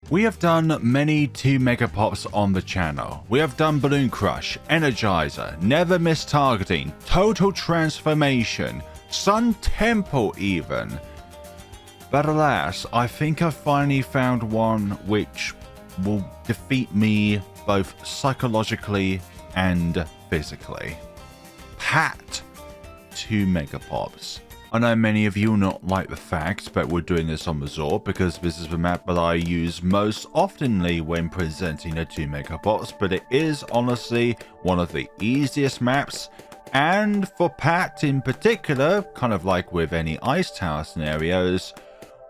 We have done many 2 Megapops on the channel. We have done Balloon Crush, Energizer, Never Miss Targeting, Total Transformation, Sun Temple even. But alas, I think I finally found one which will defeat me both psychologically and physically. Pat 2 Megapops. I know many of you will not like the fact that we're doing this on Resort because this is the map that I use most oftenly when presenting a 2 Megapops, but it is honestly one of the easiest maps, and for Pat in particular, kind of like with any Ice Tower scenarios,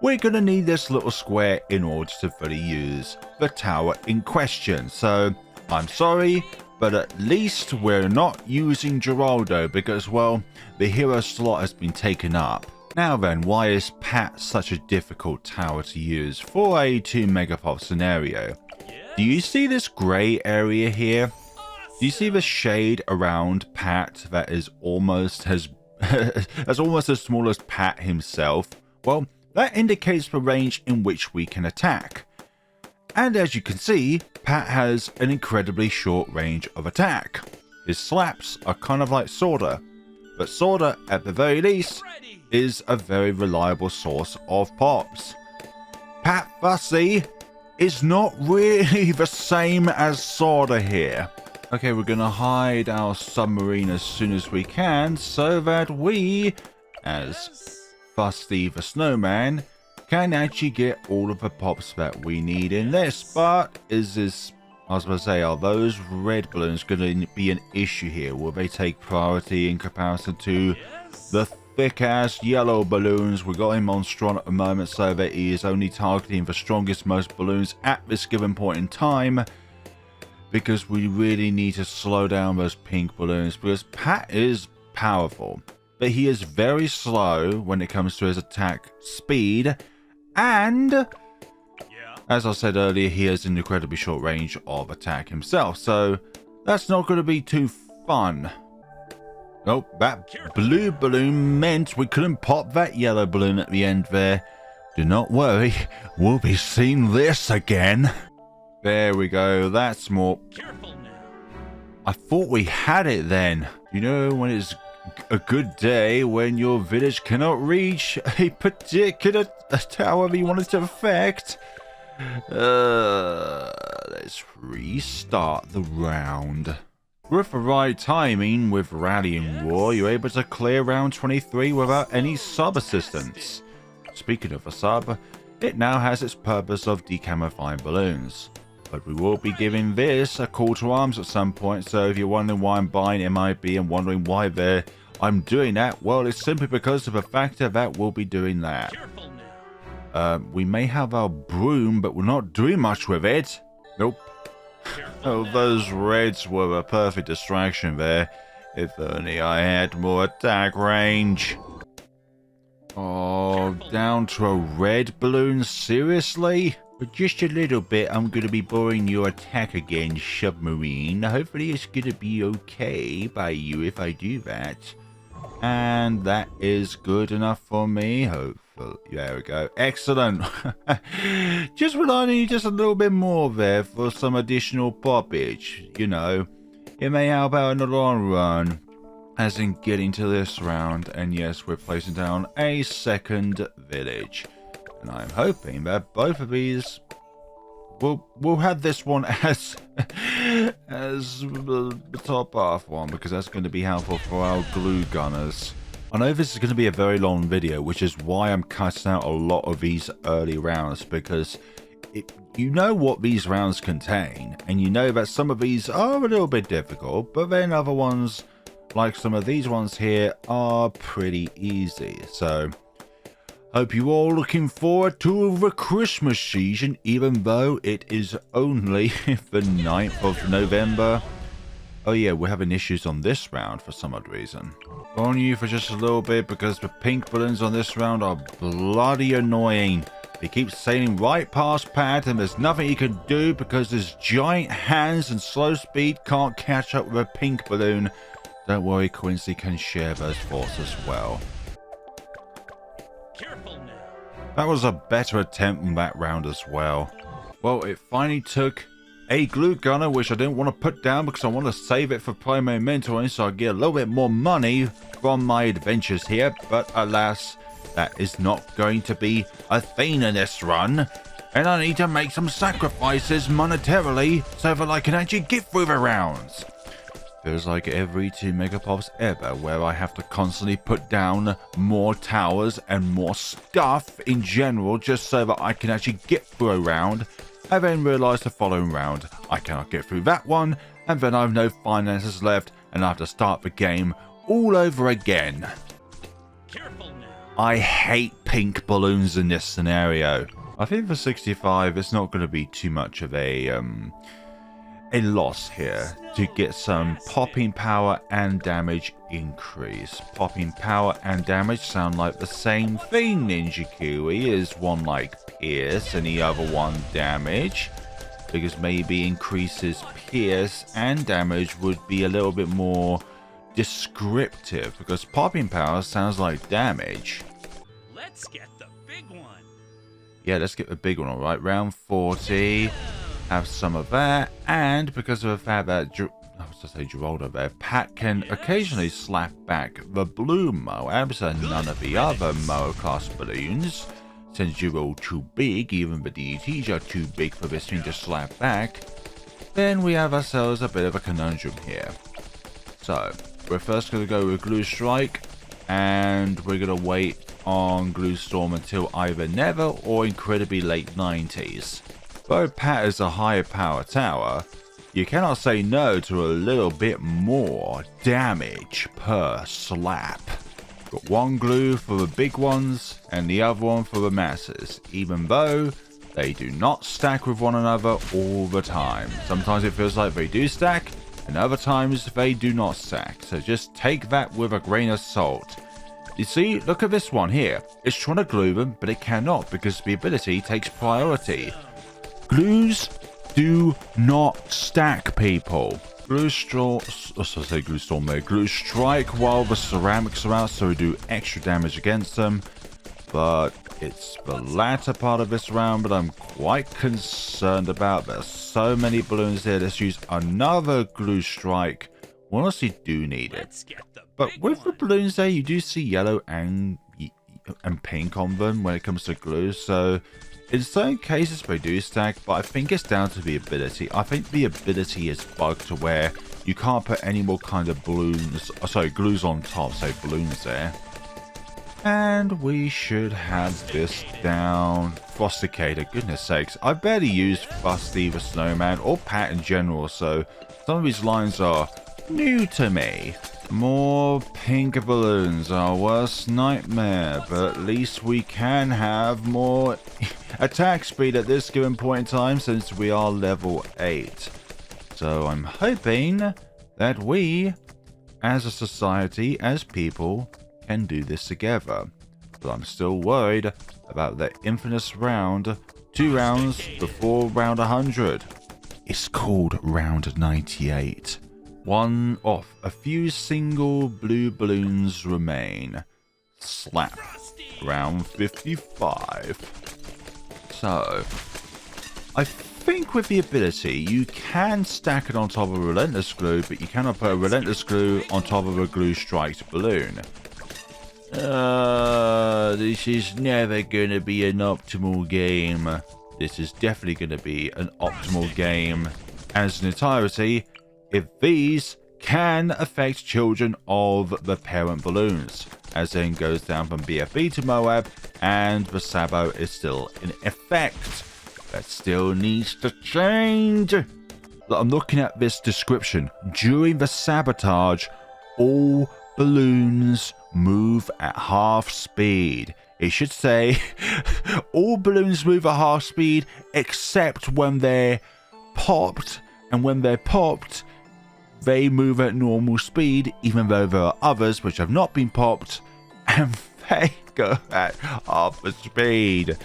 we're going to need this little square in order to fully use the tower in question. So I'm sorry, but at least we're not using Geraldo because, well, the hero slot has been taken up. Now then, why is Pat such a difficult tower to use for a 2 Megapop scenario? Do you see this grey area here? Do you see the shade around Pat that is almost as almost as small as Pat himself? Well, that indicates the range in which we can attack. And as you can see, Pat has an incredibly short range of attack. His slaps are kind of like Sorda, but Sorda, at the very least, is a very reliable source of pops. Pat Futsy is not really the same as Sorda here. Okay, we're gonna hide our submarine as soon as we can so that we, as Futsy the Snowman, can actually get all of the pops that we need in this. But I was going to say, are those red balloons going to be an issue here? Will they take priority in comparison to the thick-ass yellow balloons? We got him on strong at the moment, so that he is only targeting the strongest, most balloons at this given point in time, because we really need to slow down those pink balloons, because Pat is powerful, but he is very slow when it comes to his attack speed, and as I said earlier, he has an incredibly short range of attack himself, so that's not going to be too fun. Oh, that blue balloon meant we couldn't pop that yellow balloon at the end there. Do not worry, we'll be seeing this again. There we go, that's more. Careful now. I thought we had it then. You know when it's a good day when your village cannot reach a particular tower that you wanted to affect. Let's restart the round. With the right timing with Rallying War, you're able to clear round 23 without any sub assistance. Speaking of a sub, it now has its purpose of decamoufying balloons. But we will be giving this a call to arms at some point, so if you're wondering why I'm buying MIB and wondering why I'm doing that, well, it's simply because of the factor that we'll be doing that. We may have our broom, but we're not doing much with it. Nope. Oh, those reds were a perfect distraction there. If only I had more attack range. Oh, down to a red balloon? Seriously? For just a little bit, I'm going to be boring your attack again, submarine. Hopefully it's going to be okay by you if I do that. And that is good enough for me, hopefully. There we go. Excellent. Just relying on you just a little bit more there for some additional poppage. You know, it may help out in the long run. As in getting to this round. And yes, we're placing down a second village. And I'm hoping that both of these we'll have this one as the top half one, because that's going to be helpful for our glue gunners. I know this is going to be a very long video, which is why I'm cutting out a lot of these early rounds, because you know what these rounds contain, and you know that some of these are a little bit difficult, but then other ones, like some of these ones here, are pretty easy. So hope you all looking forward to the Christmas season, even though it is only the 9th of November. Oh yeah, we're having issues on this round for some odd reason. On you for just a little bit, because the pink balloons on this round are bloody annoying. They keep sailing right past Pat, and there's nothing he can do because his giant hands and slow speed can't catch up with a pink balloon. Don't worry, Quincy can share those thoughts as well. That was a better attempt in that round as well. Well, it finally took a glue gunner, which I didn't want to put down because I want to save it for promo mentoring so I get a little bit more money from my adventures here. But alas, that is not going to be a thing in this run. And I need to make some sacrifices monetarily so that I can actually get through the rounds. Feels like every 2 Megapops ever where I have to constantly put down more towers and more stuff in general just so that I can actually get through a round. I then realise the following round I cannot get through that one, and then I have no finances left and I have to start the game all over again. Careful now. I hate pink balloons in this scenario. I think for 65 it's not going to be too much of a loss here to get some popping power and damage increase. Popping power and damage sound like the same thing, Ninja Kiwi. Is one like pierce and the other one damage? Because maybe increases pierce and damage would be a little bit more descriptive, because popping power sounds like damage. Let's get the big one. Yeah, let's get the big one, alright. Round 40. Have some of that. And because of the fact that Geraldo there, Pat can occasionally slap back the blue Moabs and none of the other Moab class balloons. Since you're all too big, even the DDTs are too big for this thing to slap back, then we have ourselves a bit of a conundrum here. So, we're first going to go with Glue Strike, and we're going to wait on Glue Storm until either never or incredibly late 90s. Though Pat is a higher power tower, you cannot say no to a little bit more damage per slap. Got one glue for the big ones and the other one for the masses, even though they do not stack with one another all the time. Sometimes it feels like they do stack, and other times they do not stack, so just take that with a grain of salt. You see, look at this one here. It's trying to glue them, but it cannot because the ability takes priority. Glues do not stack, people. Glue Storm there. Glue Strike while the ceramics are out, so we do extra damage against them. But it's the latter part of this round that I'm quite concerned about. There's so many balloons here. Let's use another Glue Strike. We honestly do need it. But with the balloons there, you do see yellow and pink on them when it comes to glue. So in certain cases they do stack, but I think it's down to the ability. I think the ability is bugged to where you can't put any more kind of balloons, glues on top, so balloons there. And we should have this down. Frosticator, goodness sakes. I barely used Frosty the Snowman or Pat in general, so some of these lines are new to me. More pink balloons, our worst nightmare, but at least we can have more attack speed at this given point in time since we are level 8. So I'm hoping that we, as a society, as people, can do this together. But I'm still worried about the infamous round, 2 rounds before round 100. It's called round 98. One off. A few single blue balloons remain. Slap. Round 55. So, I think with the ability, you can stack it on top of a Relentless Glue, but you cannot put a Relentless Glue on top of a Glue Striked balloon. This is never going to be an optimal game. This is definitely going to be an optimal game as an entirety if these can affect children of the parent balloons, as in goes down from BFB to Moab, and the Sabo is still in effect. That still needs to change. I'm looking at this description. During the sabotage, all balloons move at half speed. It should say all balloons move at half speed except when they're popped, and when they're popped they move at normal speed, even though there are others which have not been popped and they go at half the speed.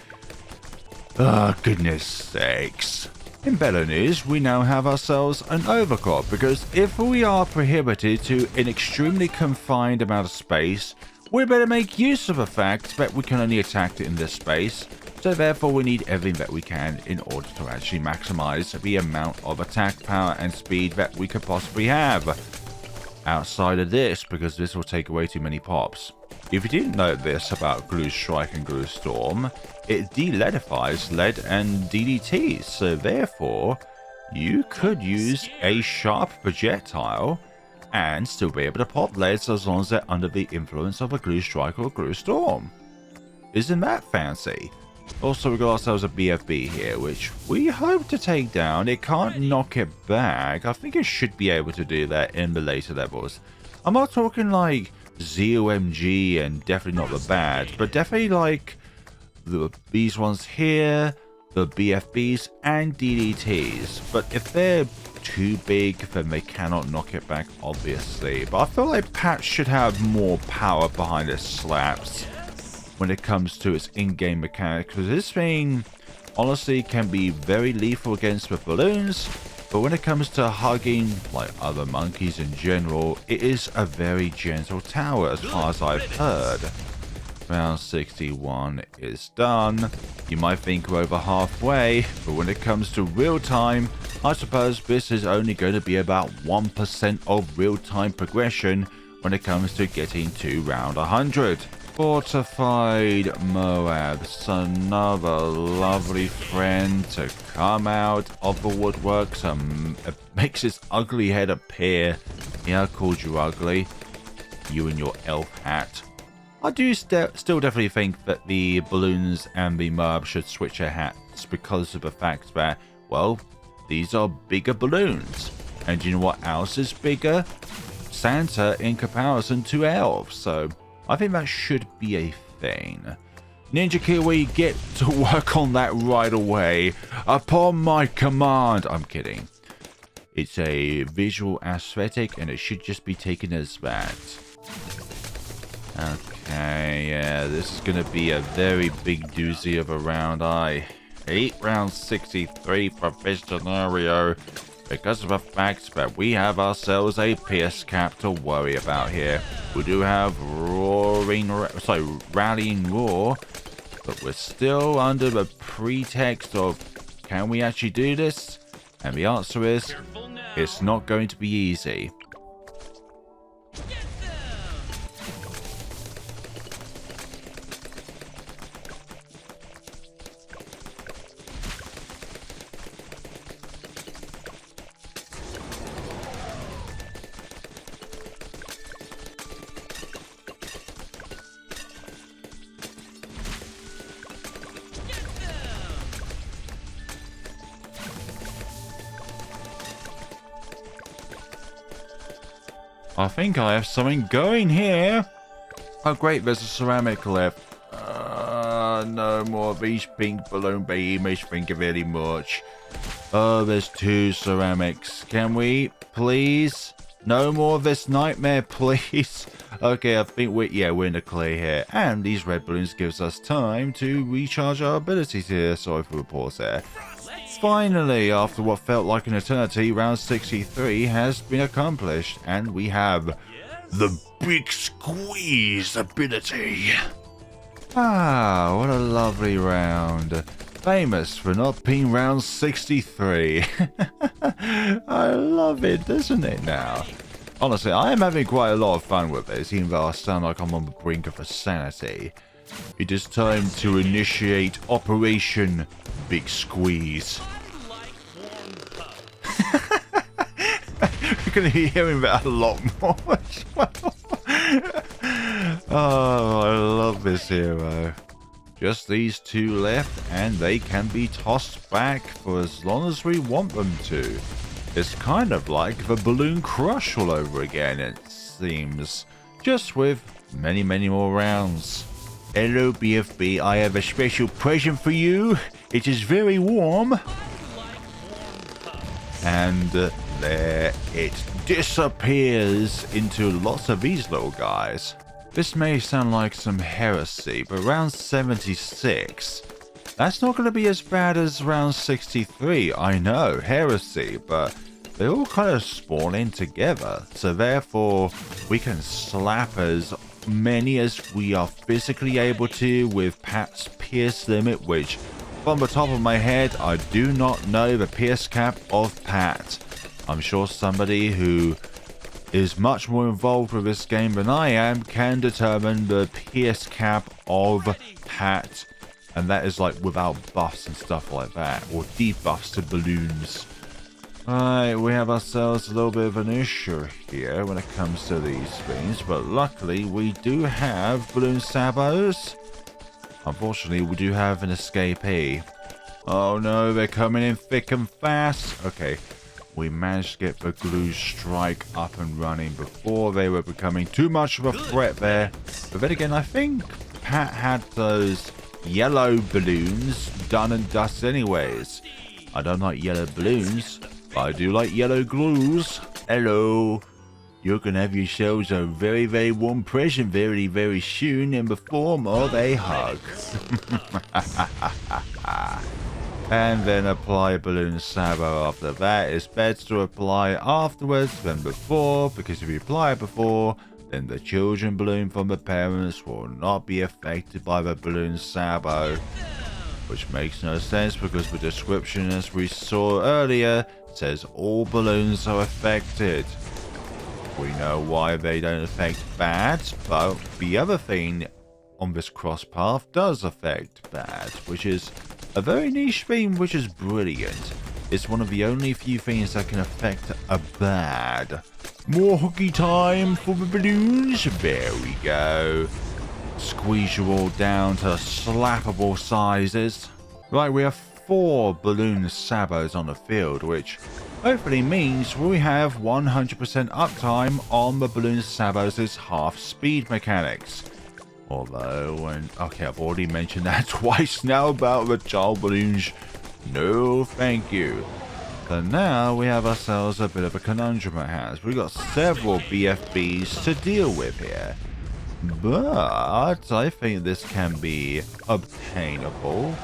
Oh, goodness sakes. In better news, we now have ourselves an overclock, because if we are prohibited to an extremely confined amount of space, we better make use of the fact that we can only attack it in this space. So therefore we need everything that we can in order to actually maximize the amount of attack power and speed that we could possibly have. Outside of this, because this will take away too many pops. If you didn't know this about Glue Strike and Glue Storm, it de-leadifies lead and DDTs, so therefore you could use a sharp projectile and still be able to pop leads as long as they're under the influence of a Glue Strike or Glue Storm. Isn't that fancy? Also, we got ourselves a BFB here, which we hope to take down. It can't knock it back. I think it should be able to do that in the later levels. I'm not talking like ZOMG and definitely not the bad, but definitely like these ones here, the BFBs and DDTs. But if they're too big, then they cannot knock it back, obviously. But I feel like Pat should have more power behind its slaps when it comes to its in-game mechanics, because this thing honestly can be very lethal against the balloons, but when it comes to hugging like other monkeys in general, it is a very gentle tower as far as I've heard. Round 61 is done. You might think we're over halfway, but when it comes to real time, I suppose this is only going to be about 1% of real time progression when it comes to getting to round 100. Fortified Moabs, another lovely friend to come out of the woodworks and it makes his ugly head appear. Yeah, I called you ugly. You and your elf hat. I do still definitely think that the balloons and the Moabs should switch their hats because of the fact that, well, these are bigger balloons. And you know what else is bigger? Santa in comparison to elves, so I think that should be a thing. Ninja Kiwi, get to work on that right away. Upon my command. I'm kidding. It's a visual aesthetic and it should just be taken as that. Okay, yeah, this is going to be a very big doozy of a round. I hate round 63 for this scenario because of the fact that we have ourselves a Pierce Cap to worry about here. We do have Rallying Roar, but we're still under the pretext of, can we actually do this? And the answer is, it's not going to be easy. I think I have something going here. Oh great, there's a ceramic left. No more of these pink balloon behemoths, thank you very much. Oh, there's 2 ceramics. Can we, please? No more of this nightmare, please. Okay, I think we're in the clear here. And these red balloons gives us time to recharge our abilities here. Sorry for the pause there. Finally, after what felt like an eternity, round 63 has been accomplished, and we have the Big Squeeze ability. Ah, what a lovely round. Famous for not being round 63. I love it, doesn't it now? Honestly, I am having quite a lot of fun with this, even though I sound like I'm on the brink of insanity. It is time to initiate Operation Big Squeeze. You're going to be hearing that a lot more as well. Oh, I love this hero. Just these 2 left, and they can be tossed back for as long as we want them to. It's kind of like the Balloon Crush all over again, it seems. Just with many, many more rounds. Hello, BFB, I have a special present for you. It is very warm. And there it disappears into lots of these little guys. This may sound like some heresy, but round 76, that's not going to be as bad as round 63. I know, heresy, but they all kind of spawn in together. So therefore, we can slap as many as we are physically able to with Pat's pierce limit, which from the top of my head, I do not know the pierce cap of Pat. I'm sure somebody who is much more involved with this game than I am can determine the pierce cap of Pat. And that is like without buffs and stuff like that, or debuffs to balloons. Alright, we have ourselves a little bit of an issue here when it comes to these things, but luckily we do have balloon sabos. Unfortunately, we do have an escapee. Oh no, they're coming in thick and fast. Okay, we managed to get the glue strike up and running before they were becoming too much of a threat there. But then again, I think Pat had those yellow balloons done and dusted anyways. I don't like yellow balloons, but I do like yellow glues. Hello. You can have yourselves a very, very warm present very, very soon in the form of a hug. And then apply balloon sabo after that. It's better to apply afterwards than before, because if you apply it before, then the children balloon from the parents will not be affected by the balloon sabo. Which makes no sense because the description, as we saw earlier, says all balloons are affected. We know why they don't affect bats, but the other thing on this cross path does affect bats, which is a very niche thing, which is brilliant. It's one of the only few things that can affect a bad. More hooky time for the balloons. There we go. Squeeze you all down to slappable sizes. Right, we have 4 balloon sabos on the field, which hopefully means we have 100% uptime on the balloon sabos' half speed mechanics. Although, okay, I've already mentioned that twice now about the child balloons. No, thank you. So now we have ourselves a bit of a conundrum at hand. We've got several BFBs to deal with here. But I think this can be obtainable.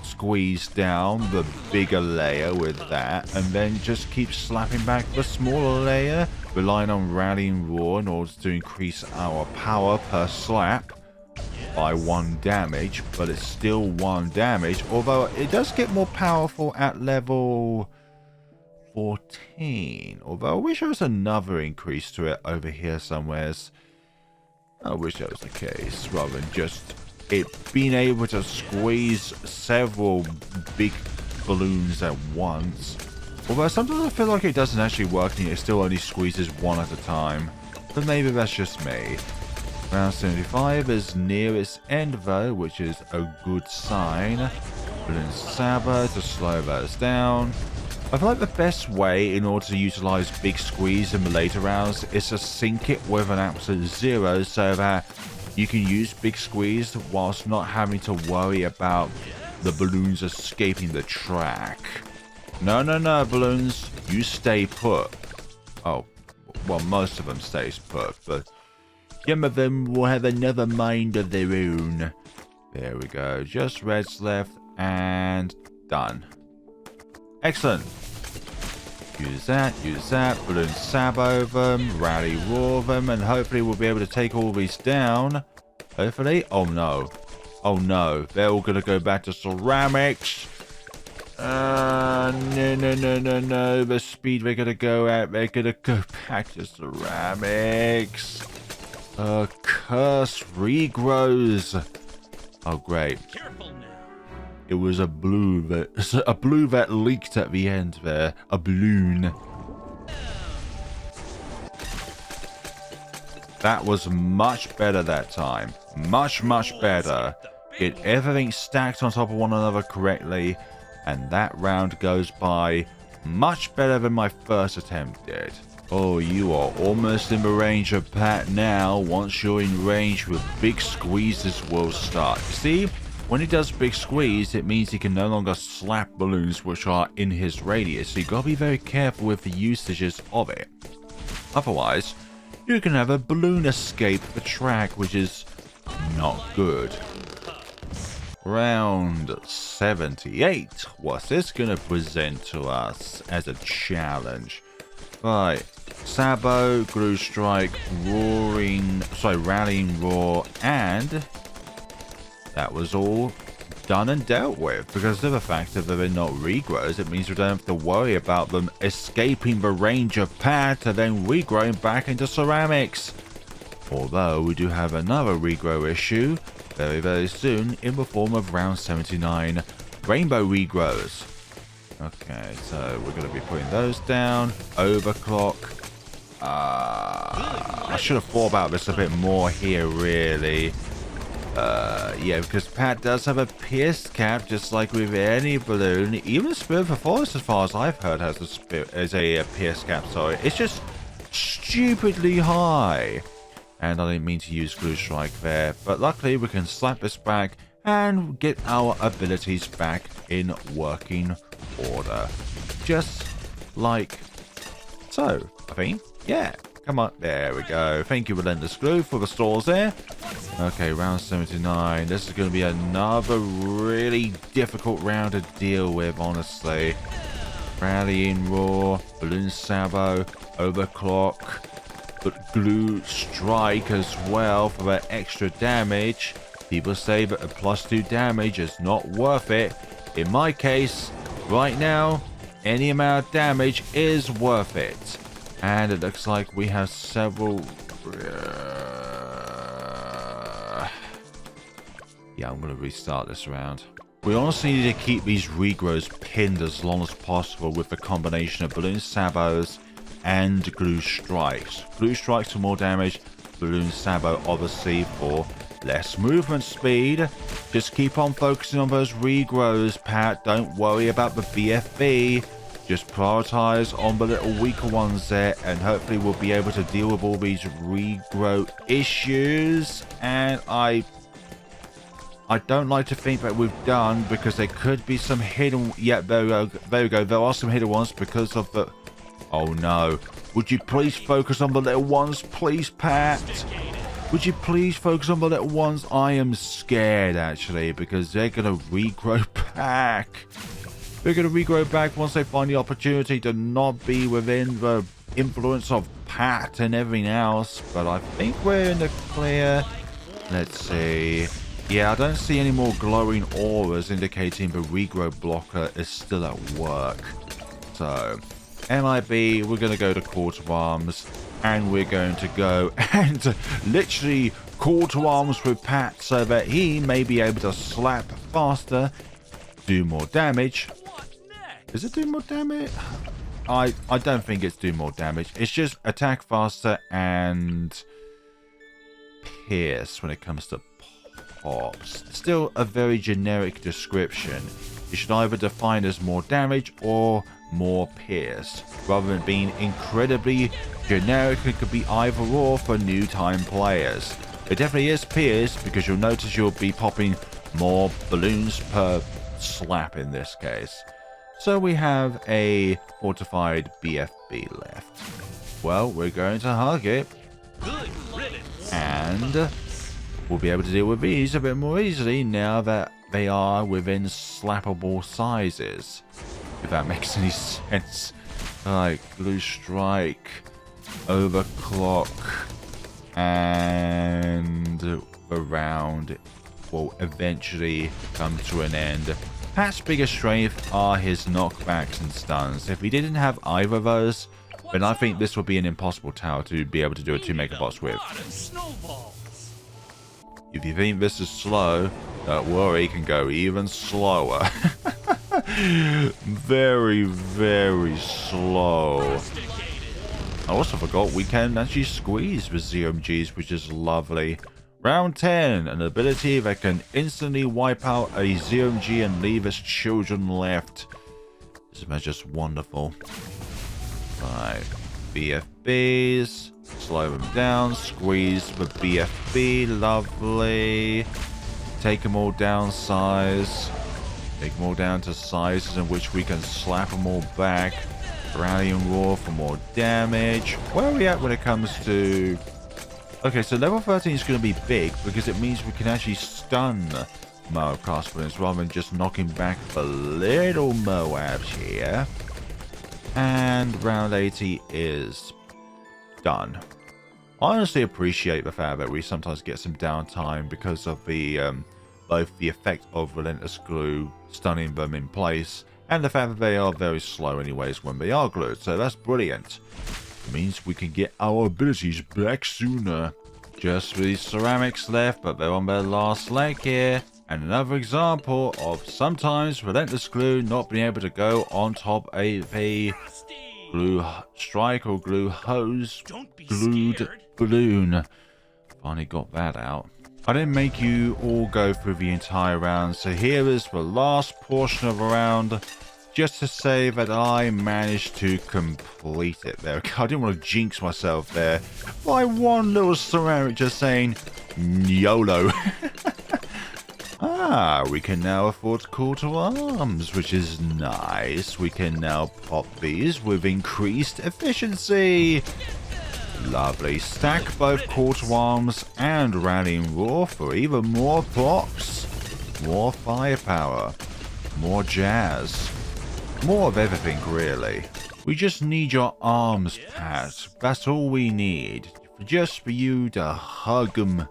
Squeeze down the bigger layer with that, and then just keep slapping back the smaller layer, relying on rallying roar in order to increase our power per slap by 1 damage, but it's still 1 damage, although it does get more powerful at level 14. Although I wish there was another increase to it over here somewheres. I wish that was the case, rather than just it being able to squeeze several big balloons at once. Although sometimes I feel like it doesn't actually work and it still only squeezes 1 at a time. But maybe that's just me. Round 75 is near its end though, which is a good sign. Balloon Sabo to slow those down. I feel like the best way in order to utilize Big Squeeze in the later rounds is to sync it with an absolute 0 so that you can use Big Squeeze whilst not having to worry about the balloons escaping the track. No, balloons, you stay put. Oh, well, most of them stays put, but some of them will have another mind of their own. There we go, just reds left and done. Excellent. Use that, balloon sabo them, rally roar them, and hopefully we'll be able to take all these down. Hopefully. Oh no, they're all gonna go back to ceramics. No, the speed they're gonna go at, they're gonna go back to ceramics. Curse regrows. Oh great. Careful now. It was a blue that leaked at the end there. A balloon. That was much better that time. Much better. Get everything stacked on top of one another correctly, and that round goes by much better than my first attempt did. Oh, you are almost in the range of Pat now. Once you're in range with Big Squeezes will start. See? When he does Big Squeeze, it means he can no longer slap balloons which are in his radius, so you gotta be very careful with the usages of it. Otherwise, you can have a balloon escape the track, which is not good. Round 78. What's this gonna present to us as a challenge? Right, Sabo, Glue Strike, Rallying Roar, and that was all done and dealt with. Because of the fact that they're not regrows, it means we don't have to worry about them escaping the range of Pat and then regrowing back into ceramics. Although we do have another regrow issue very, very soon in the form of round 79 rainbow regrows. Okay, so we're going to be putting those down. Overclock. I should have thought about this a bit more here, really. Yeah, because Pat does have a pierced cap, just like with any balloon. Even Spirit of the Forest, as far as I've heard, has a pierced cap. Sorry, it's just stupidly high. And I didn't mean to use Glue Strike there, but luckily we can slap this back and get our abilities back in working order. Just like so, I think. Yeah, come on. There we go. Thank you, Relentless Glue, for the stores there. Okay, round 79. This is going to be another really difficult round to deal with, honestly. Rallying Roar, Bloons Sabo, Overclock, but Glue Strike as well for that extra damage. People say that a +2 damage is not worth it. In my case, right now, any amount of damage is worth it. And it looks like we have several... Yeah, I'm going to restart this round. We honestly need to keep these regrows pinned as long as possible with the combination of Bloons Sabos and Glue Strikes. Glue Strikes for more damage, Bloons Sabo obviously for less movement speed. Just keep on focusing on those regrows, Pat. Don't worry about the BFB. Just prioritize on the little weaker ones there, and hopefully we'll be able to deal with all these regrow issues. And I don't like to think that we've done, because there could be some hidden... Yeah, there we go. There we go. There are some hidden ones because of the... Oh no. Would you please focus on the little ones, please, Pat? Would you please focus on the little ones? I am scared, actually, because they're going to regrow back. They're going to regrow back once they find the opportunity to not be within the influence of Pat and everything else. But I think we're in the clear. Let's see. Yeah, I don't see any more glowing auras indicating the regrow blocker is still at work. So, MIB, we're going to go to Call to Arms. And we're going to go and literally call to arms with Pat so that he may be able to slap faster, do more damage. Is it do more damage? I don't think it's do more damage. It's just attack faster and pierce when it comes to pops. Still a very generic description. It should either define as more damage or more pierce, rather than being incredibly generic. It could be either or for new time players. It definitely is pierce, because you'll notice you'll be popping more balloons per slap in this case. So we have a fortified BFB left. Well, we're going to hug it, and we'll be able to deal with these a bit more easily now that they are within slappable sizes, if that makes any sense. Like Glue Strike, Overclock, and the round will eventually come to an end. Pat's biggest strength are his knockbacks and stuns. If he didn't have either of those, then I think this would be an impossible tower to be able to do a 2 Megapops with. If you think this is slow, don't worry, it can go even slower. Very, very slow. I also forgot we can actually squeeze with ZMGs, which is lovely. Round 10, an ability that can instantly wipe out a ZMG and leave its children left. This is just wonderful. Right, BFBs. Slow them down, squeeze the BFB, lovely. Take them all down size. Take them all down to sizes in which we can slap them all back. Rallying Roar for more damage. Where are we at when it comes to... Okay, so level 13 is going to be big because it means we can actually stun Moab class balloons rather than just knocking back the little Moabs here. And round 80 is done. I honestly appreciate the fact that we sometimes get some downtime because of the both the effect of relentless glue stunning them in place and the fact that they are very slow anyways when they are glued. So that's brilliant. It means we can get our abilities back sooner. Just 3 ceramics left, but they're on their last leg here. And another example of sometimes relentless glue not being able to go on top of a glue strike or glue hose glued balloon. Finally got that out. I didn't make you all go through the entire round, so here is the last portion of the round, just to say that I managed to complete it there. I didn't want to jinx myself there by one little ceramic just saying YOLO. We can now afford call to arms, which is nice. We can now pop these with increased efficiency. Lovely. Stack both call to arms and rallying roar for even more pops, more firepower, more jazz, more of everything really. We just need your arms, Pat. That's all we need. Just for you to hug them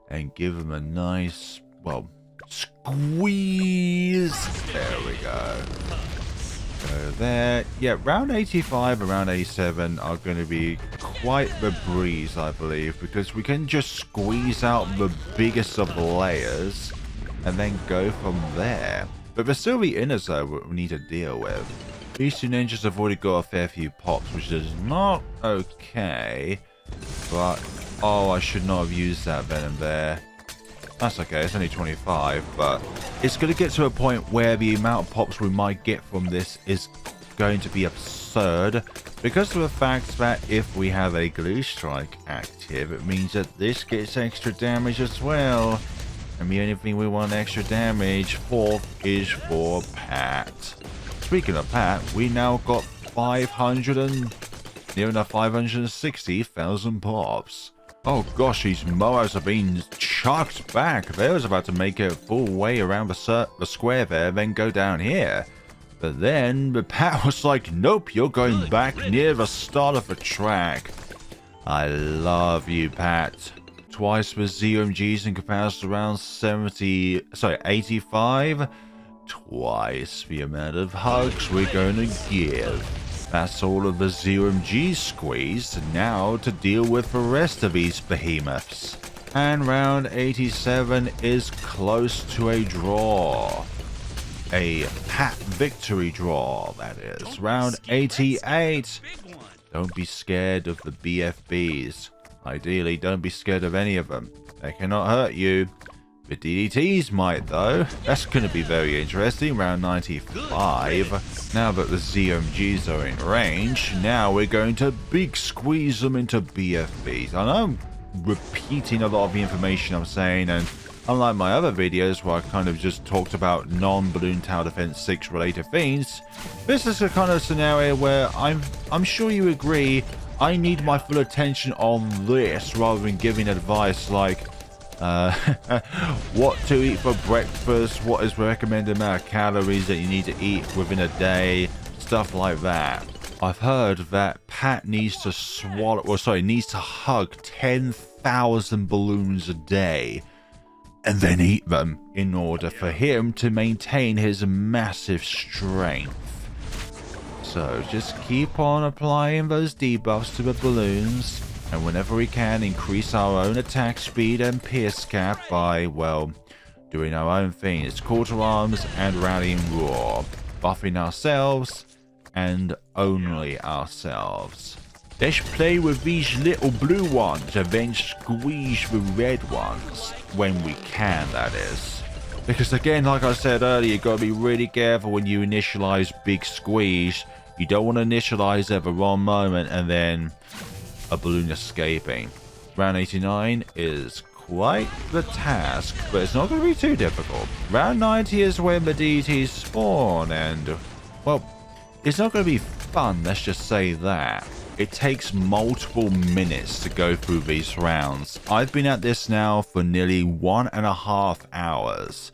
and give them a nice, well, squeeze. There we go. Go there. Yeah, round 85 and round 87 are going to be quite the breeze, I believe, because we can just squeeze out the biggest of the layers and then go from there. But there's still the inners though we need to deal with. These 2 ninjas have already got a fair few pops, which is not okay. But, oh, I should not have used that venom there. That's okay, it's only 25, but it's going to get to a point where the amount of pops we might get from this is going to be absurd because of the fact that if we have a glue strike active, it means that this gets extra damage as well. And the only thing we want extra damage for is for Pat. Speaking of Pat, we now got 560,000 pops. Oh gosh, these Moas have been chucked back. They was about to make a full way around the square there, then go down here. But then the Pat was like, nope, you're going back near the start of the track. I love you, Pat. Twice the ZOMGs in comparison to around 85. Twice the amount of hugs we're going to give. That's all of the ZOMG squeezed, now to deal with the rest of these behemoths. And round 87 is close to a draw. A Pat victory draw, that is. Round 88. Don't be scared of the BFBs. Ideally, don't be scared of any of them. They cannot hurt you. The DDTs might though. That's going to be very interesting. Round 95. Now that the ZOMGs are in range, now we're going to big squeeze them into BFBs. I know I'm repeating a lot of the information I'm saying, and unlike my other videos where I kind of just talked about non-Balloon Tower Defense 6 related things, this is a kind of scenario where I'm sure you agree I need my full attention on this rather than giving advice like what to eat for breakfast, what is the recommended amount of calories that you need to eat within a day, stuff like that. I've heard that Pat needs to needs to hug 10,000 balloons a day and then eat them in order for him to maintain his massive strength. So just keep on applying those debuffs to the balloons, and whenever we can, increase our own attack speed and pierce cap by, well, doing our own thing. It's call to arms and rallying roar, buffing ourselves and only ourselves. Let's play with these little blue ones and then squeeze the red ones when we can, that is. Because again, like I said earlier, you've got to be really careful when you initialize big squeeze. You don't want to initialize at the wrong moment and then a balloon escaping. Round 89 is quite the task, but it's not going to be too difficult. Round 90 is when the DTs spawn, and, well, it's not going to be fun, let's just say that. It takes multiple minutes to go through these rounds. I've been at this now for nearly 1.5 hours.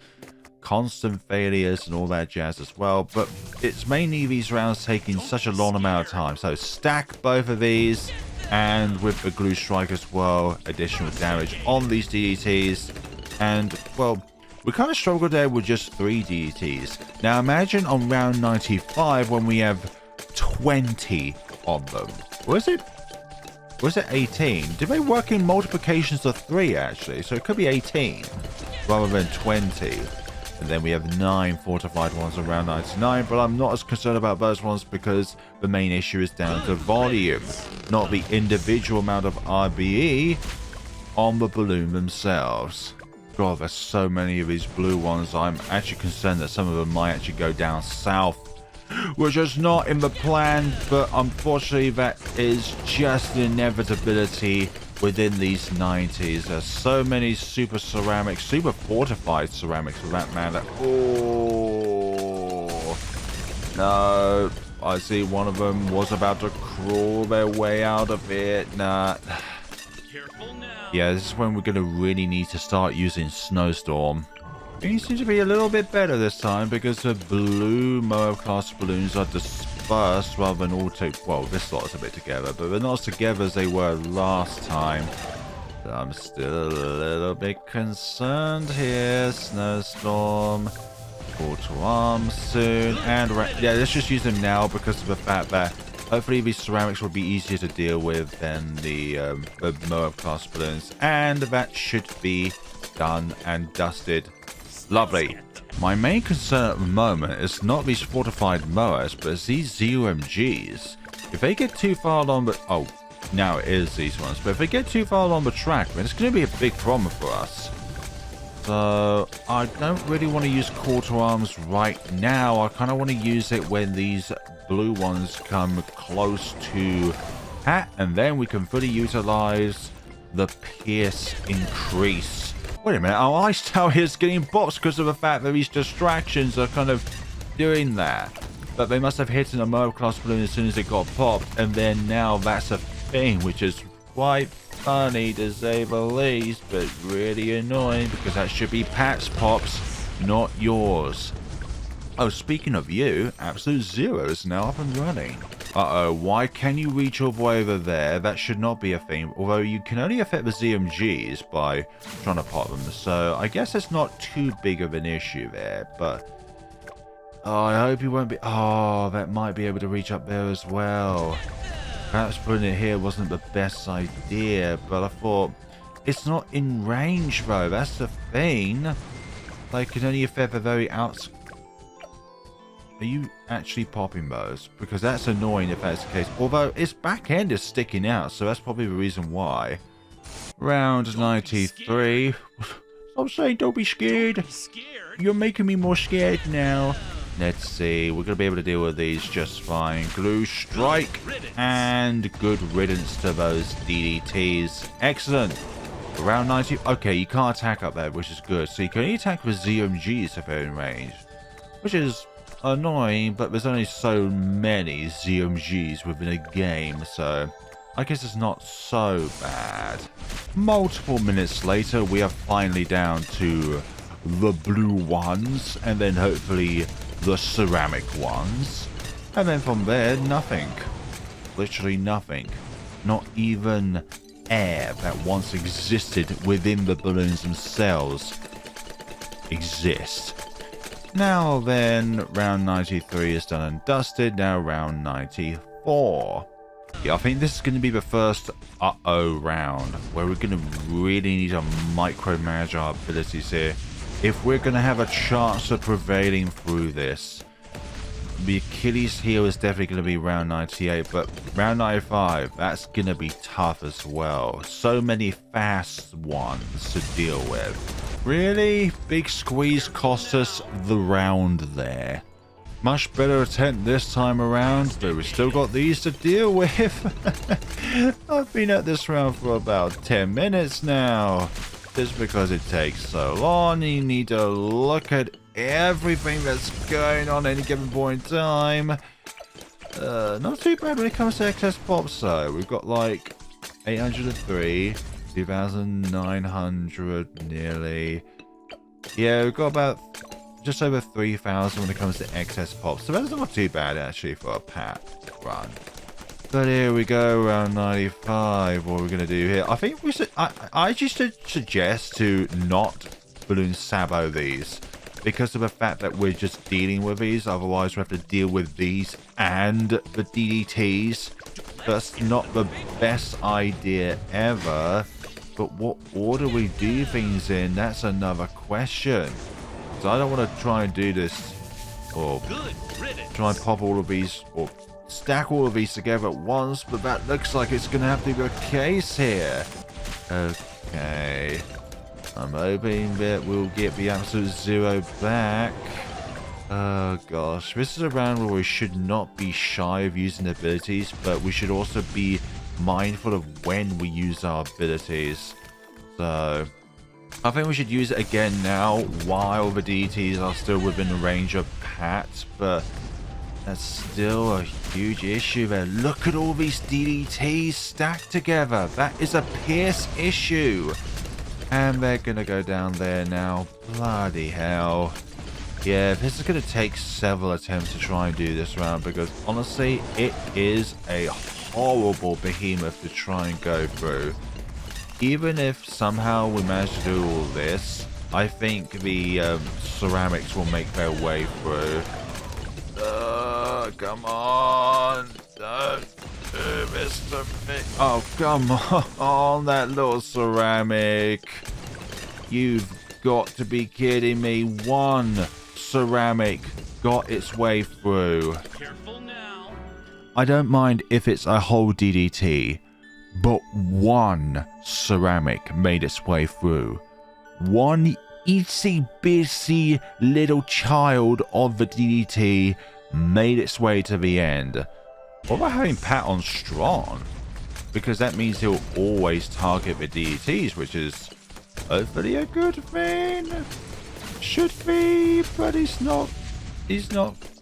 Constant failures and all that jazz as well, but it's mainly these rounds taking such a long amount of time. So stack both of these and with the glue strike as well, additional damage on these DDTs. And well, we kind of struggled there with just 3 DDTs. Now imagine on round 95 when we have 20 on them. Was it 18? Did they work in multiplications of 3 actually? So it could be 18 rather than 20. And then we have 9 fortified ones around 99, but I'm not as concerned about those ones because the main issue is down to volume, not the individual amount of RBE on the balloon themselves. God, there's so many of these blue ones. I'm actually concerned that some of them might actually go down south, which is not in the plan, but unfortunately that is just an inevitability within these 90s. There's so many super ceramics, super fortified ceramics for that matter. Oh no, I see one of them was about to crawl their way out of it. Nah. Careful now. Yeah, this is when we're gonna really need to start using Snowstorm. Things seem to be a little bit better this time because the blue Moab class balloons are dispersed rather than all well, this lot is a bit together, but they're not as together as they were last time. So I'm still a little bit concerned here. Snowstorm, call to arms soon, and yeah, let's just use them now because of the fact that hopefully these ceramics will be easier to deal with than the Moab class balloons, and that should be done and dusted. Lovely. My main concern at the moment is not these fortified Moabs, but it's these ZOMGs. If they get too far along the... oh, now it is these ones. But if they get too far along the track, then it's going to be a big problem for us. So, I don't really want to use call to arms right now. I kind of want to use it when these blue ones come close to hat, and then we can fully utilize the Pierce increase. Wait a minute, our ice tower is getting bops because of the fact that these distractions are kind of doing that. But they must have hit an Moab class balloon as soon as it got popped, and then now that's a thing, which is quite funny to say the least, but really annoying because that should be Pat's pops, not yours. Oh, speaking of you, Absolute Zero is now up and running. Uh-oh, why can you reach all the way over there? That should not be a thing, although you can only affect the ZMGs by trying to pop them, so I guess it's not too big of an issue there, but... oh, I hope you won't be... oh, that might be able to reach up there as well. Perhaps putting it here wasn't the best idea, but I thought... it's not in range, though, that's the thing. Like, can only affect the very outs... are you actually popping those? Because that's annoying if that's the case. Although its back end is sticking out, so that's probably the reason why. Round 93. Stop saying don't be scared. Don't be scared. You're making me more scared now. Let's see. We're going to be able to deal with these just fine. Glue strike. And good riddance to those DDTs. Excellent. Round 90. Okay, you can't attack up there, which is good. So you can only attack with ZMGs if they're in range. Which is... annoying, but there's only so many ZMGs within a game, so I guess it's not so bad. Multiple minutes later, we are finally down to the blue ones, and then hopefully the ceramic ones. And then from there, nothing. Literally nothing. Not even air that once existed within the balloons themselves exists. Now then, round 93 is done and dusted. Now round 94. Yeah, I think this is going to be the first round where we're going to really need to micromanage our abilities here. If we're going to have a chance of prevailing through this. The Achilles heel is definitely going to be round 98, but round 95, that's going to be tough as well. So many fast ones to deal with. Really? Big squeeze cost us the round there. Much better attempt this time around, but we've still got these to deal with. I've been at this round for about 10 minutes now. Just because it takes so long, you need to look at everything that's going on at any given point in time. Not too bad when it comes to excess pops though. We've got like 803. 2,900 nearly. Yeah, we've got about just over 3,000 when it comes to excess pops. So that's not too bad actually for a Pat run. But here we go, round 95. What are we going to do here? I think we should... I just suggest to not balloon sabo these. Because of the fact that we're just dealing with these. Otherwise, we have to deal with these and the DDTs. That's not the best idea ever. But what order we do things in, that's another question. So I don't want to try and do this. Or try and pop all of these... Or stack all of these together at once, but that looks like it's going to have to be the case here. Okay. I'm hoping that we'll get the absolute zero back. Oh gosh. This is a round where we should not be shy of using abilities, but we should also be mindful of when we use our abilities. So, I think we should use it again now while the DTs are still within the range of Pat, but that's still a huge issue there. Look at all these DDTs stacked together. That is a Pierce issue. And they're going to go down there now. Bloody hell. Yeah, this is going to take several attempts to try and do this round because honestly, it is a horrible behemoth to try and go through. Even if somehow we manage to do all this, I think the ceramics will make their way through. Come on. Don't do this to me. Oh, come on, that little ceramic. You've got to be kidding me. One ceramic got its way through. Careful now. I don't mind if it's a whole DDT, but one ceramic made its way through. One itsy bitsy little child of the DDT made its way to the end. What about having Pat on strong? Because that means he'll always target the DDTs, which is hopefully a good thing. Should be, but he's not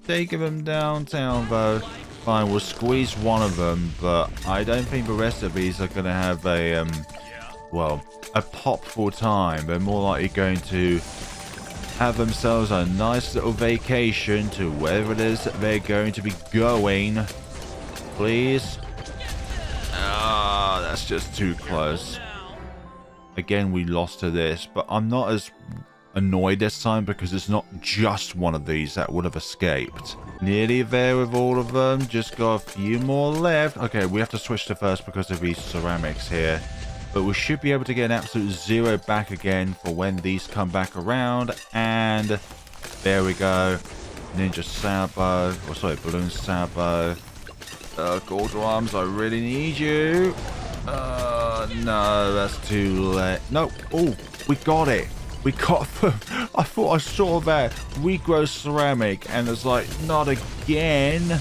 taking them downtown though. Fine, we'll squeeze one of them, but I don't think the rest of these are going to have a, well, a pop full time. They're more likely going to have themselves a nice little vacation to wherever it is they're going to be going. Please. Ah, that's just too close. Again, we lost to this, but I'm not as annoyed this time because it's not just one of these that would have escaped. Nearly there with all of them. Just got a few more left. Okay, we have to switch to first because of these ceramics here. But we should be able to get an absolute zero back again for when these come back around. And there we go. Ninja Sabo. Or sorry, Bloons Sabo. Quarter Arms, I really need you. No, that's too late. No. Oh, we got it. We got them. I thought I saw that regrow ceramic. And it's like, not again.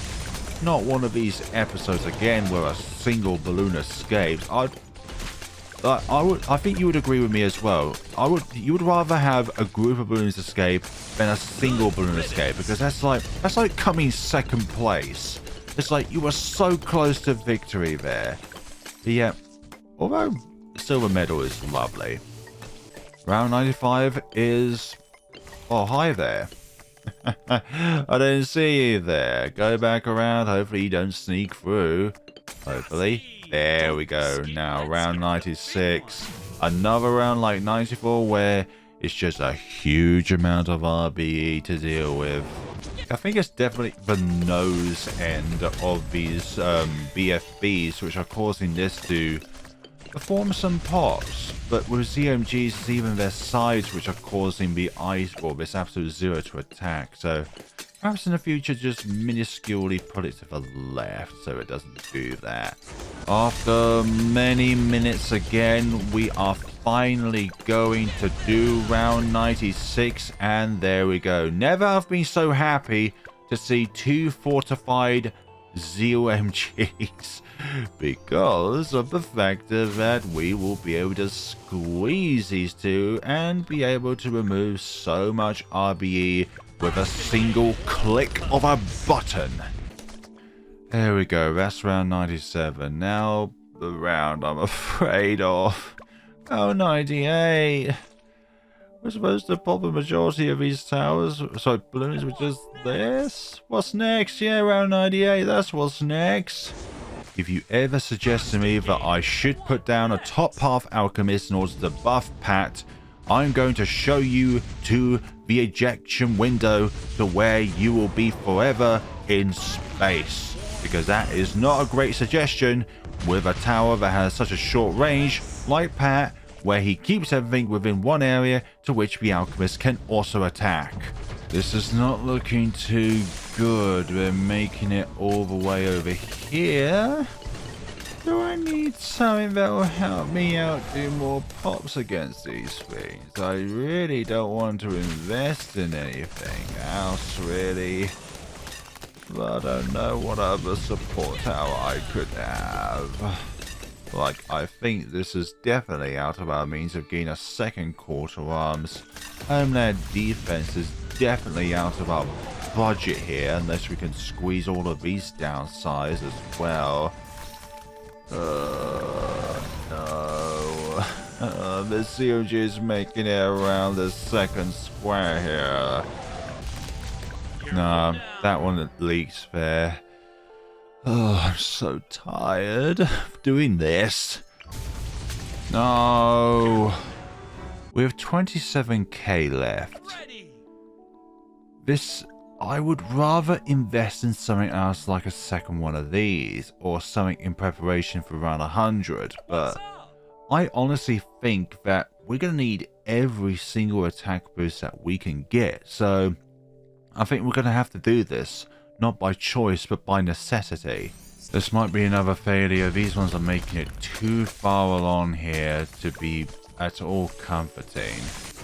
Not one of these episodes again where a single balloon escapes. I think you would agree with me as well. You would rather have a group of balloons escape than a single balloon escape because that's like coming second place. It's like you were so close to victory there. But yeah, although silver medal is lovely. Round 95 is... Oh, hi there. I don't see you there. Go back around. Hopefully you don't sneak through. Hopefully. There we go. Now, round 96. Another round like 94 where it's just a huge amount of RBE to deal with. I think it's definitely the nose end of these BFBs which are causing this to perform some pops. But with ZMGs, it's even their sides which are causing the ice or this absolute zero to attack. So perhaps in the future just minusculely put it to the left so it doesn't do that. After many minutes again, we are finally going to do round 96 and there we go. Never have been so happy to see two fortified ZOMGs because of the fact that we will be able to squeeze these two and be able to remove so much RBE with a single click of a button. There we go, that's round 97. Now the round I'm afraid of. Oh, 98. We're supposed to pop a majority of these towers. Sorry, balloons with just this. What's next? Yeah, round 98, that's what's next. if you ever suggest to me that I should put down a top path alchemist in order to buff Pat, I'm going to show you to the ejection window to where you will be forever in space. Because that is not a great suggestion with a tower that has such a short range like Pat, where he keeps everything within one area to which the alchemist can also attack. This is not looking too good. We're making it all the way over here. Do I need something that will help me out do more pops against these things? I really don't want to invest in anything else, really. But I don't know what other support tower I could have. Like, I think this is definitely out of our means of getting a second quarter arms. Homeland defense is definitely out of our budget here, unless we can squeeze all of these downsides as well. No. The COG is making it around the second square here. No, that one leaks there. Oh, I'm so tired of doing this. No. We have 27k left. This, I would rather invest in something else like a second one of these, or something in preparation for around 100, but I honestly think that we're going to need every single attack boost that we can get, so I think we're going to have to do this, not by choice but by necessity. This might be another failure. These ones are making it too far along here to be at all comforting.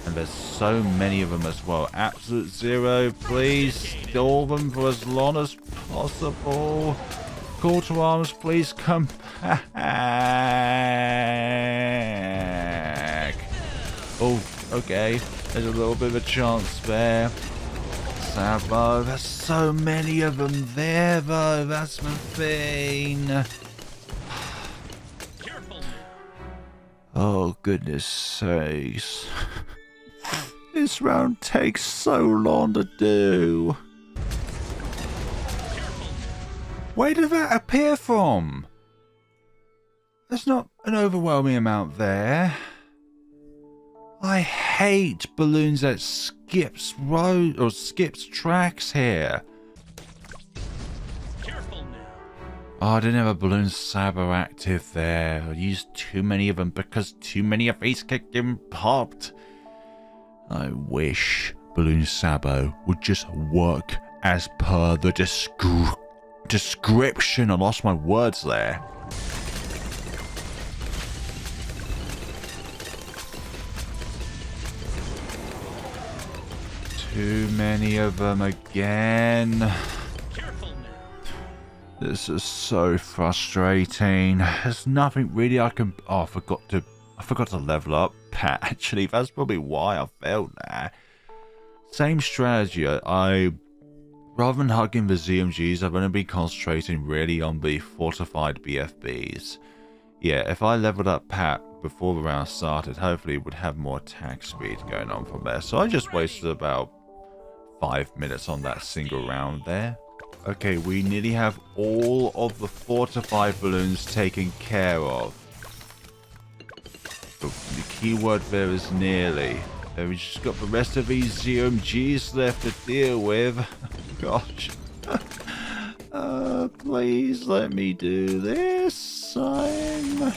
And there's so many of them as well. Absolute zero, please stall them for as long as possible. Call to arms, please come back. Oh, okay. There's a little bit of a chance there. Sabo, there's so many of them there though. That's the thing. Oh, goodness sakes. This round takes so long to do. Where did that appear from? There's not an overwhelming amount there. I hate balloons that skips road or skips tracks here. Oh, I didn't have a balloon Sabo active there. I used too many of them because too many of these kept getting popped. I wish Balloon Sabo would just work as per the description. I lost my words there. Too many of them again. This is so frustrating. There's nothing really I can... Oh, I forgot to level up Pat. Actually, that's probably why I failed there. Same strategy. Rather than hugging the ZMGs, I'm going to be concentrating really on the fortified BFBs. Yeah, if I leveled up Pat before the round started, hopefully it would have more attack speed going on from there. So I just wasted about 5 minutes on that single round there. Okay, we nearly have all of the fortified balloons taken care of. The keyword there is nearly. We just got the rest of these ZMGs left to deal with. Gosh. Please let me do this. I'm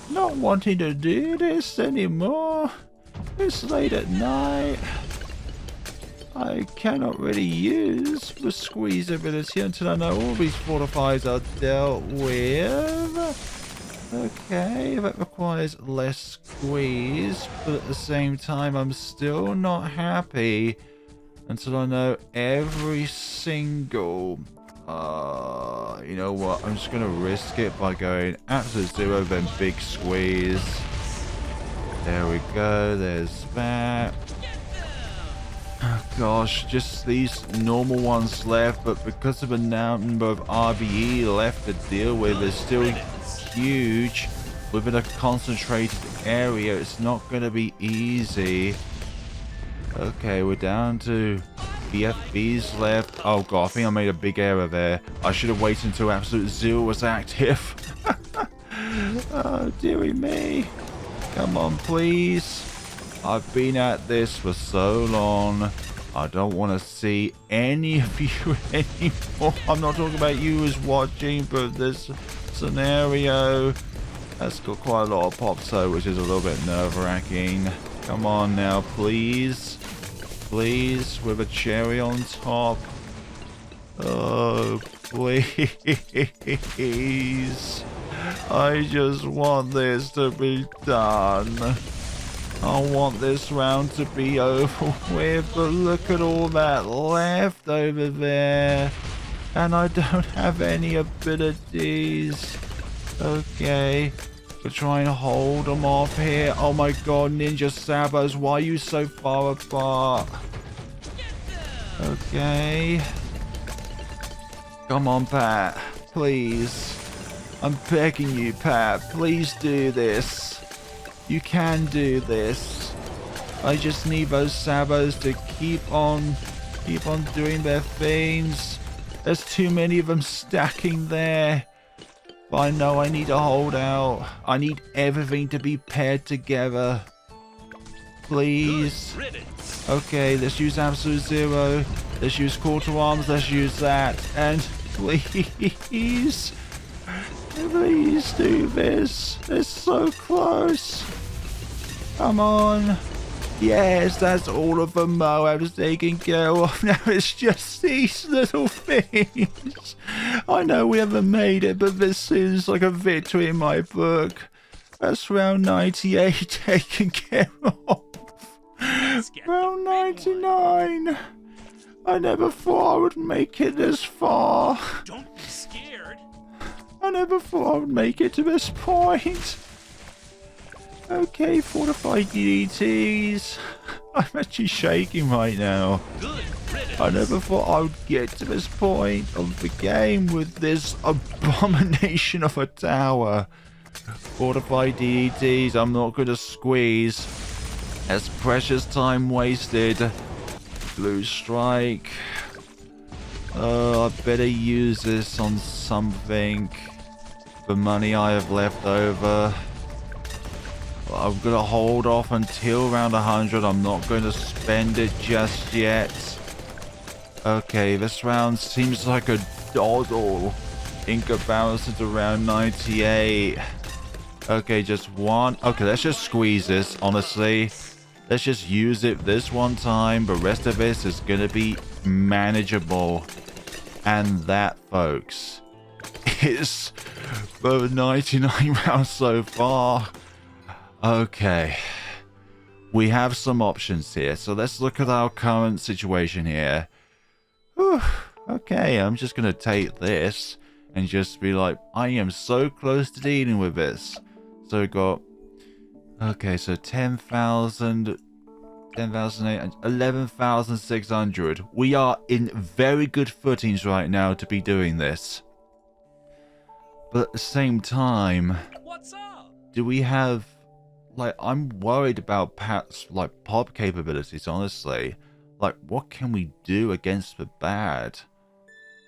not wanting to do this anymore. It's late at night. I cannot really use the squeeze ability until I know all these fortifiers are dealt with. Okay, that requires less squeeze, but at the same time I'm still not happy until I know every single... you know what, I'm just going to risk it by going absolute zero, then big squeeze. There we go, there's that. Oh gosh, just these normal ones left, but because of the number of RBE left to deal with, it's still huge. Within a concentrated area, it's not going to be easy. Okay, we're down to BFBs left. Oh god, I think I made a big error there. I should have waited until Absolute Zero was active. Oh, dearie me. Come on, please. I've been at this for so long. I don't want to see any of you anymore. I'm not talking about you as watching, but this scenario has got quite a lot of pop, so which is a little bit nerve-wracking. Come on now, please. Please, with a cherry on top. Oh, please. I just want this to be done. I want this round to be over with, but look at all that left over there. And I don't have any abilities. Okay. We're trying to hold them off here. Oh my god, Ninja Sabos, why are you so far apart? Okay. Come on, Pat. Please. I'm begging you, Pat. Please do this. You can do this. I just need those Sabos to keep on doing their things. There's too many of them stacking there. But I know I need to hold out. I need everything to be paired together. Please. Okay, let's use Absolute Zero. Let's use Call to Arms. Let's use that. And please. Please do this. It's so close. Come on. Yes, that's all of the Moabs taken care of. Now it's just these little things. I know we haven't made it, but this is like a victory in my book. That's round 98 taken care of. Round 99. I never thought I would make it this far. Don't be scared. I never thought I would make it to this point. Okay, fortified DDTs. I'm actually shaking right now. Good riddance. I never thought I would get to this point of the game with this abomination of a tower. Fortified DDTs, I'm not going to squeeze. That's precious time wasted. Blue strike. Oh, I better use this on something. The money I have left over. I'm gonna hold off until round 100. I'm not going to spend it just yet. Okay, this round seems like a doddle in comparison to round 98. Okay, just one. Okay, let's just squeeze this, honestly. Let's just use it this one time. The rest of this is gonna be manageable. And that, folks, is the 99 rounds so far. Okay, we have some options here, so let's look at our current situation here. Whew. Okay, I'm just gonna take this and just be like, I am so close to dealing with this. So we got, okay, so 10,000, 10,800, 11,600. We are in very good footings right now to be doing this. But at the same time, What's up? do we have... Like, I'm worried about Pat's, like, pop capabilities, honestly. Like, what can we do against the bad?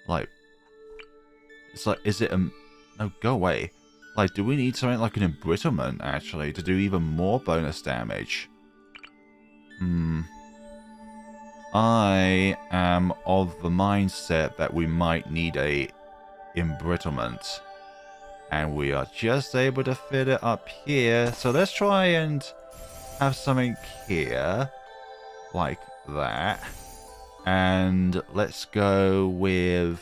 Like, it's like, is it a... No, go away. Like, do we need something like an embrittlement, actually, to do even more bonus damage? I am of the mindset that we might need a embrittlement. And we are just able to fit it up here. So let's try and have something here. Like that. And let's go with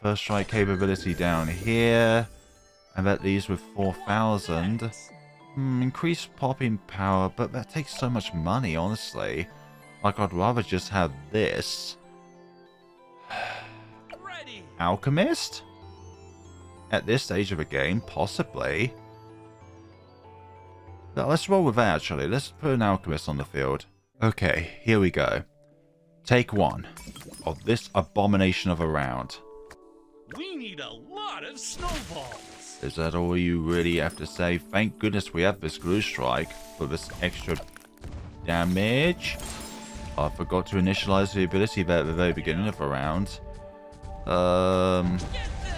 first strike capability down here. And that leaves with 4,000. Increased popping power, but that takes so much money, honestly. Like, I'd rather just have this. Ready. Alchemist? At this stage of the game, possibly. Now, let's roll with that, actually. Let's put an alchemist on the field. Okay, here we go. Take one of this abomination of a round. We need a lot of snowballs. Is that all you really have to say? Thank goodness we have this glue strike for this extra damage. I forgot to initialize the ability there at the very beginning of the round.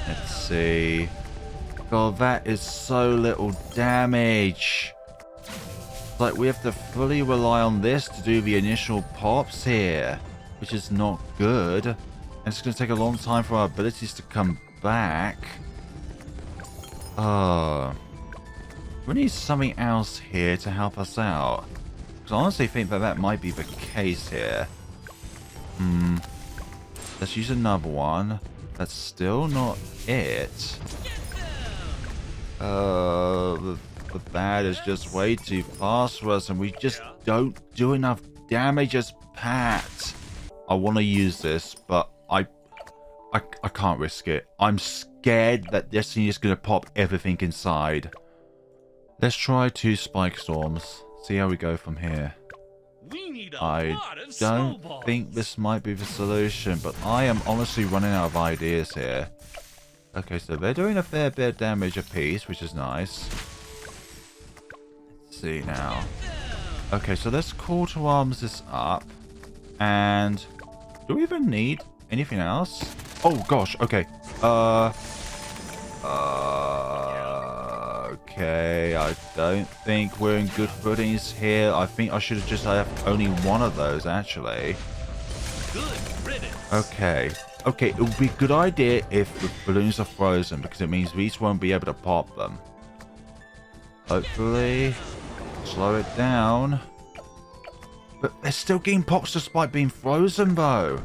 Let's see. God, that is so little damage. Like, we have to fully rely on this to do the initial pops here, which is not good. And it's going to take a long time for our abilities to come back. We need something else here to help us out. Because I honestly think that that might be the case here. Let's use another one. That's still not it. The bat is just way too fast for us, and we just don't do enough damage as Pat. I want to use this, but I can't risk it. I'm scared that this thing is going to pop everything inside. Let's try 2 spike storms. See how we go from here. We need a I lot of don't snowballs. think this might be the solution, but I am honestly running out of ideas here. Okay, so they're doing a fair bit of damage apiece, which is nice. Let's see now. Okay, so let's call to arms this up. And do we even need anything else? Oh gosh, okay. Okay, I don't think we're in good footings here. I think I should have just had only one of those, actually. Good riddance. Okay. Okay, it would be a good idea if the balloons are frozen, because it means these won't be able to pop them. Hopefully, slow it down. But they're still getting pops despite being frozen, though.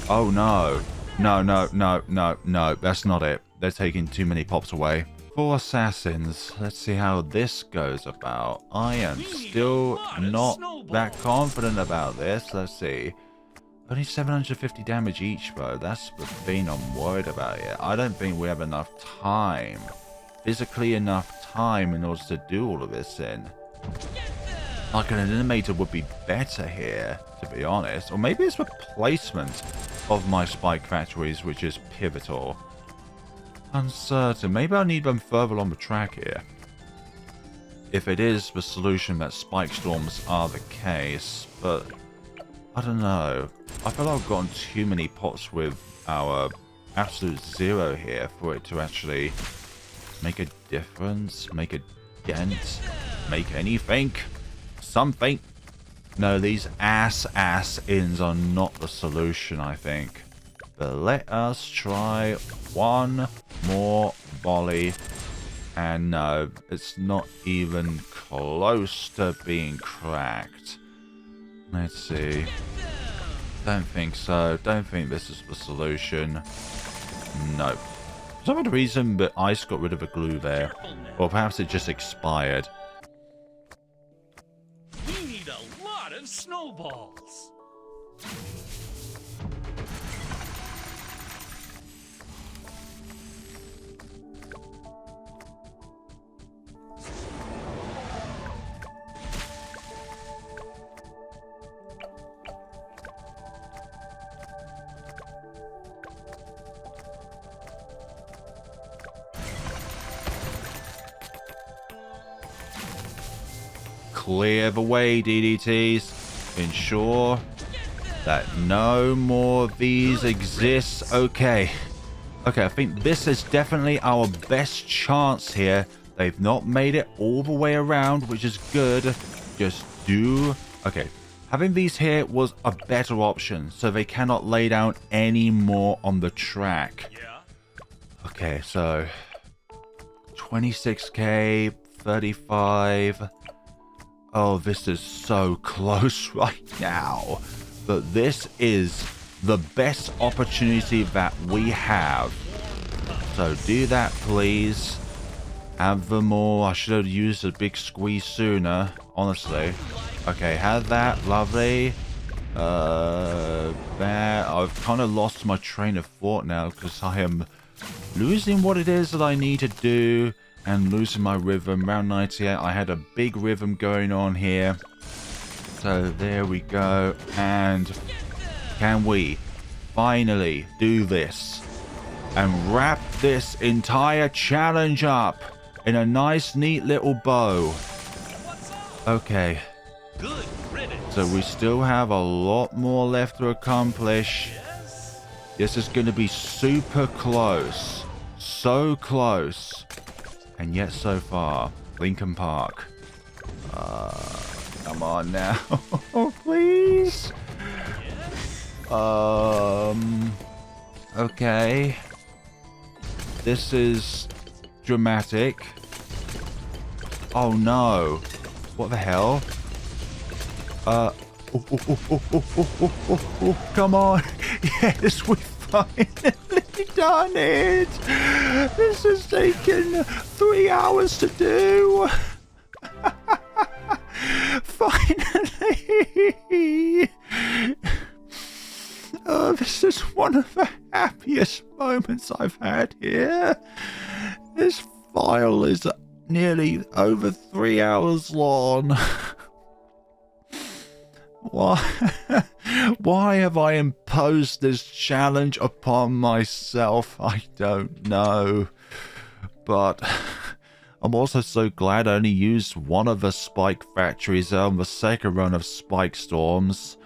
Oh, no. No, no, no, no, no. That's not it. They're taking too many pops away. 4 assassins. Let's see how this goes about. I am still not that confident about this. Let's see. Only 750 damage each, though. That's the thing I'm worried about here. I don't think we have enough time. Physically enough time in order to do all of this in. Like an animator would be better here, to be honest. Or maybe it's the placement of my spike factories, which is pivotal. Uncertain. Maybe I need them further along the track here. If it is the solution that spike storms are the case, but I don't know. I feel like I've gotten too many pots with our absolute zero here for it to actually make a difference, make a dent, make anything, something. No, these ass-ins are not the solution, I think. But let us try one more volley. And no, it's not even close to being cracked. Let's see. Don't think so. Don't think this is the solution. No. For some other reason, the ice got rid of the glue there. Or perhaps it just expired. We need a lot of snowballs. Clear the way, DDTs. Ensure that no more of these exist. Okay. Okay, I think this is definitely our best chance here. They've not made it all the way around, which is good. Just do... Okay. Having these here was a better option, so they cannot lay down any more on the track. Yeah. Okay, so... 26k, 35... Oh, this is so close right now. But this is the best opportunity that we have. So do that, please. Have them all. I should have used a big squeeze sooner, honestly. Okay, have that. Lovely. There. I've kind of lost my train of thought now because I am losing what it is that I need to do. And losing my rhythm. Round 98, I had a big rhythm going on here. So there we go. And can we finally do this? And wrap this entire challenge up in a nice, neat little bow. Okay. Good riddance. So we still have a lot more left to accomplish. This is going to be super close. So close. And yet so far. Lincoln Park. Come on now. Please. Okay. This is dramatic. Oh no. What the hell? Come on. Yes, we finally done it. This has taken 3 hours to do. Finally. This is one of the happiest moments I've had here. This file is nearly over 3 hours long. Why have I imposed this challenge upon myself? I don't know. But I'm also so glad I only used one of the spike factories on the second run of Spike Storms.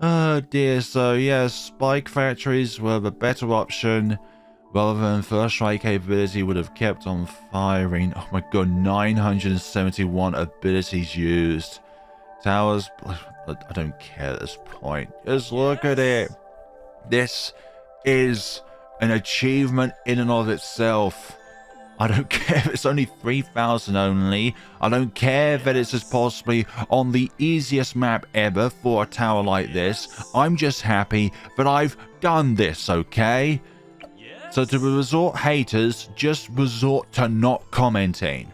Oh dear, so yes, spike factories were the better option rather than first strike capability would have kept on firing. Oh my god, 971 abilities used. Towers, I don't care at this point. Just look at it. This is an achievement in and of itself. I don't care if it's only 3,000 only. I don't care that it's just possibly on the easiest map ever for a tower like this. I'm just happy that I've done this, okay? Yes. So to resort haters, just resort to not commenting.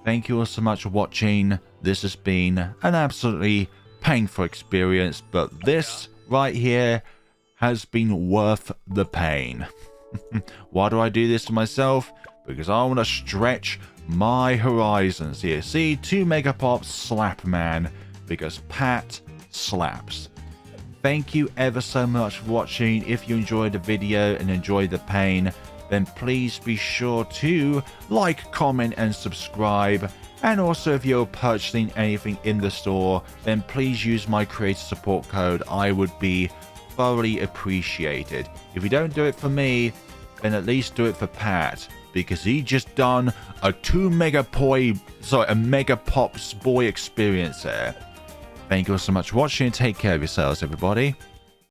Thank you all so much for watching. This has been an absolutely painful experience, but this right here has been worth the pain. Why do I do this to myself? Because I want to stretch my horizons here. See, 2 Megapops slap man, because Pat slaps. Thank you ever so much for watching. If you enjoyed the video and enjoyed the pain, then please be sure to like, comment and subscribe. And also if you're purchasing anything in the store, then please use my creator support code. I would be thoroughly appreciated. If you don't do it for me, then at least do it for Pat, because he just done a Megapops boy experience there. Thank you all so much for watching. Take care of yourselves, everybody.